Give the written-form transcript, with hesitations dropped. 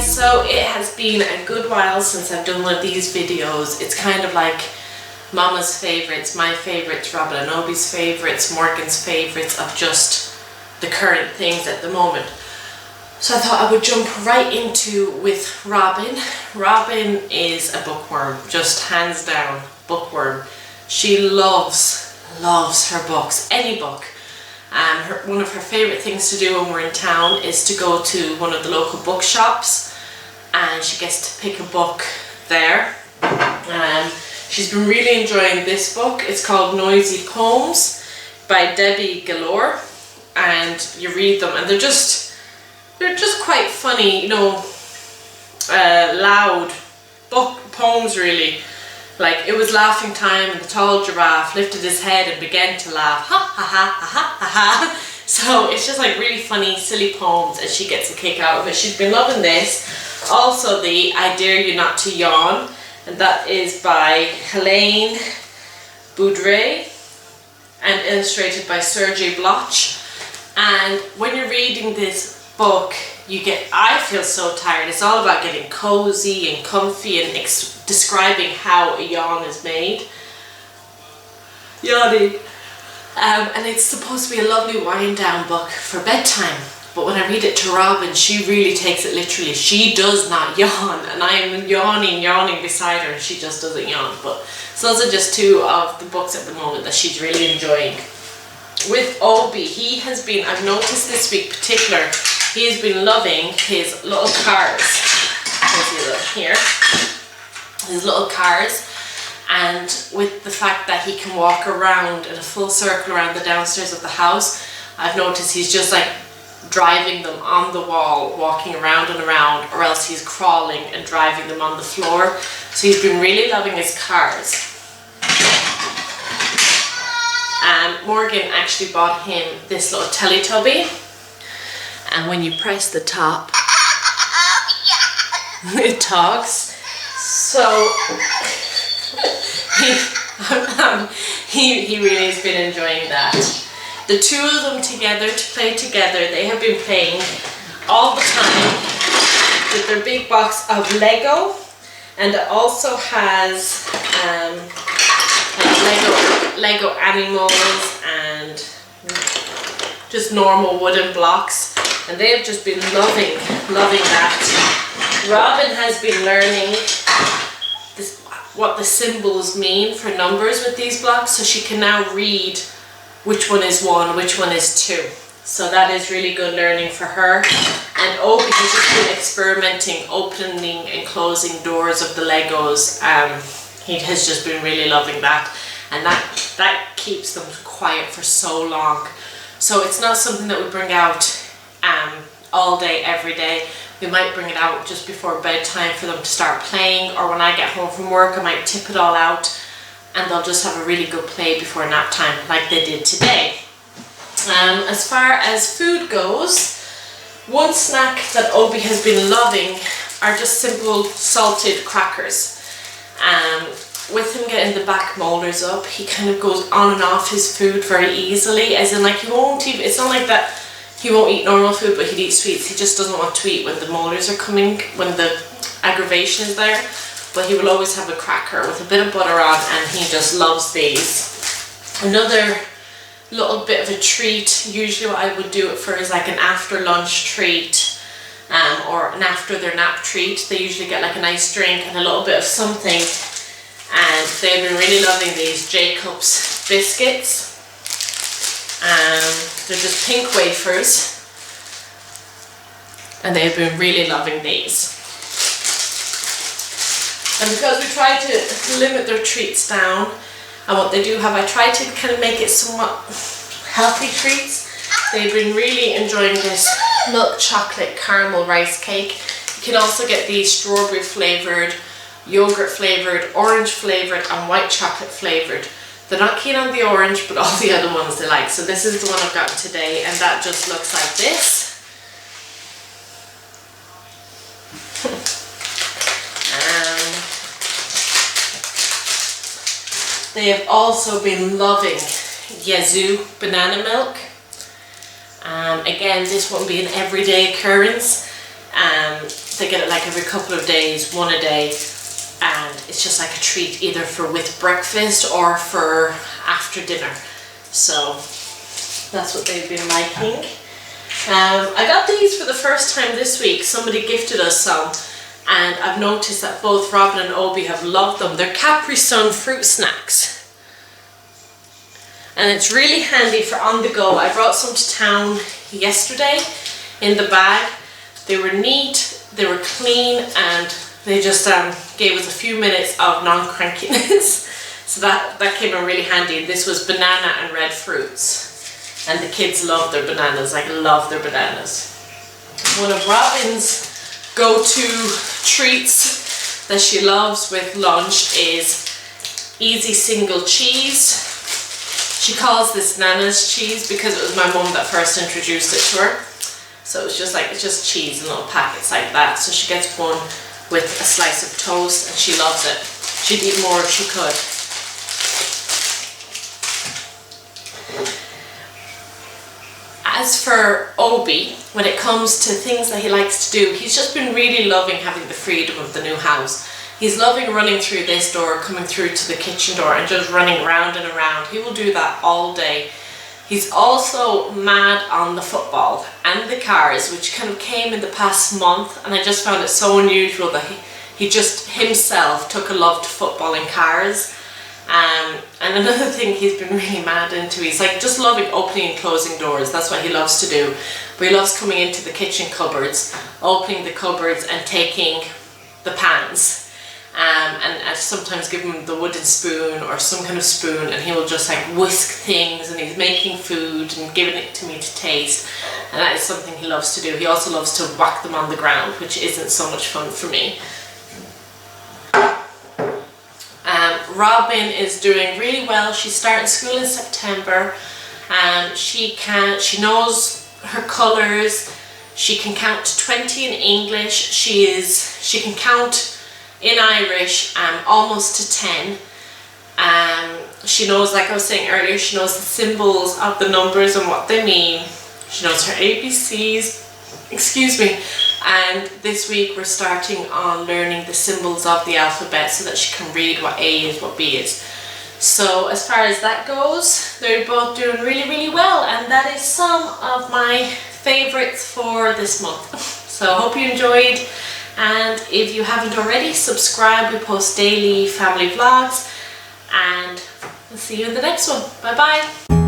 guys, so it has been a good while since I've done one of these videos. It's kind of like Mama's favourites, my favourites, Robin and Obi's favourites, Morgan's favourites of just the current things at the moment. So I thought I would jump right into with Robin. Robin is a bookworm, just hands down bookworm. She loves her books, any book. One of her favourite things to do when we're in town is to go to one of the local bookshops, and she gets to pick a book there. She's been really enjoying this book. It's called Noisy Poems by Debbie Galore, and you read them and they're just quite funny, you know, loud poems really. Like, it was laughing time and the tall giraffe lifted his head and began to laugh. Ha ha ha ha ha ha. So it's just like really funny, silly poems, and she gets a kick out of it. She's been loving this. Also the I Dare You Not to Yawn, and that is by Helene Boudre and illustrated by Sergei Bloch. And when you're reading this book, I feel so tired. It's all about getting cozy and comfy and describing how a yawn is made. Yawning. And it's supposed to be a lovely wind down book for bedtime. But when I read it to Robin, she really takes it literally. She does not yawn, and I am yawning beside her, and she just doesn't yawn. But so those are just two of the books at the moment that she's really enjoying. With Obi, I've noticed this week particular, he has been loving his little cars. Here, his little cars, and with the fact that he can walk around in a full circle around the downstairs of the house, I've noticed he's just like driving them on the wall, walking around and around, or else he's crawling and driving them on the floor. So he's been really loving his cars. Morgan actually bought him this little Teletubby, and when you press the top, it talks. So he really has been enjoying that. The two of them together, to play together, they have been playing all the time with their big box of Lego, and it also has Lego animals and just normal wooden blocks, and they have just been loving that. Robin has been learning what the symbols mean for numbers with these blocks, so she can now read which one is 1, which one is 2. So that is really good learning for her. And Obi has just been experimenting, opening and closing doors of the Legos. He has just been really loving that, and that keeps them quiet for so long. So it's not something that we bring out all day, every day. We might bring it out just before bedtime for them to start playing, or when I get home from work I might tip it all out and they'll just have a really good play before nap time like they did today. As far as food goes, one snack that Obi has been loving are just simple salted crackers. With him getting the back molars up, he kind of goes on and off his food very easily, as in like he won't even, it's not like that he won't eat normal food but he'd eat sweets. He just doesn't want to eat when the molars are coming, when the aggravation is there. But he will always have a cracker with a bit of butter on, and he just loves these. Another little bit of a treat, usually what I would do it for is like an after lunch treat, or an after their nap treat. They usually get like a nice drink and a little bit of something, and they've been really loving these Jacob's biscuits. They're just pink wafers, and they've been really loving these. And because we try to limit their treats down, and what they do have, I try to kind of make it somewhat healthy treats. They've been really enjoying this milk chocolate caramel rice cake. You can also get these strawberry flavoured, yogurt flavoured, orange flavoured and white chocolate flavoured. They're not keen on the orange, but all the other ones they like. So this is the one I've gotten today, and that just looks like this. They have also been loving Yazoo banana milk. Again, this won't be an everyday occurrence. They get it like every couple of days, one a day, and it's just like a treat either for with breakfast or for after dinner. So that's what they've been liking. I got these for the first time this week. Somebody gifted us some, and I've noticed that both Robin and Obi have loved them. They're Capri Sun fruit snacks. And it's really handy for on the go. I brought some to town yesterday in the bag. They were neat, they were clean, and they just gave us a few minutes of non-crankiness. So that came in really handy. And this was banana and red fruits. And the kids love their bananas, like love their bananas. One of Robin's go-to treats that she loves with lunch is easy single cheese. She calls this Nana's cheese because it was my mum that first introduced it to her. So it's just cheese in little packets like that. So she gets one with a slice of toast and she loves it. She'd eat more if she could. As for Obi, when it comes to things that he likes to do, he's just been really loving having the freedom of the new house. He's loving running through this door, coming through to the kitchen door and just running round and around. He will do that all day. He's also mad on the football and the cars, which kind of came in the past month, and I just found it so unusual that he just himself took a love to football and cars. And another thing he's been really mad into, he's like just loving opening and closing doors. That's what he loves to do. But he loves coming into the kitchen cupboards, opening the cupboards and taking the pans. And I sometimes give him the wooden spoon or some kind of spoon, and he will just like whisk things, and he's making food and giving it to me to taste, and that is something he loves to do. He also loves to whack them on the ground, which isn't so much fun for me. Robin is doing really well. She's starting school in September. She knows her colours. She can count to 20 in English. She can count in Irish almost to 10. She knows, like I was saying earlier, she knows the symbols of the numbers and what they mean. She knows her ABCs, excuse me. And this week we're starting on learning the symbols of the alphabet so that she can read what A is, what B is. So as far as that goes, they're both doing really, really well, and that is some of my favourites for this month. So I hope you enjoyed, and if you haven't already, subscribe. We post daily family vlogs, and I'll see you in the next one. Bye bye.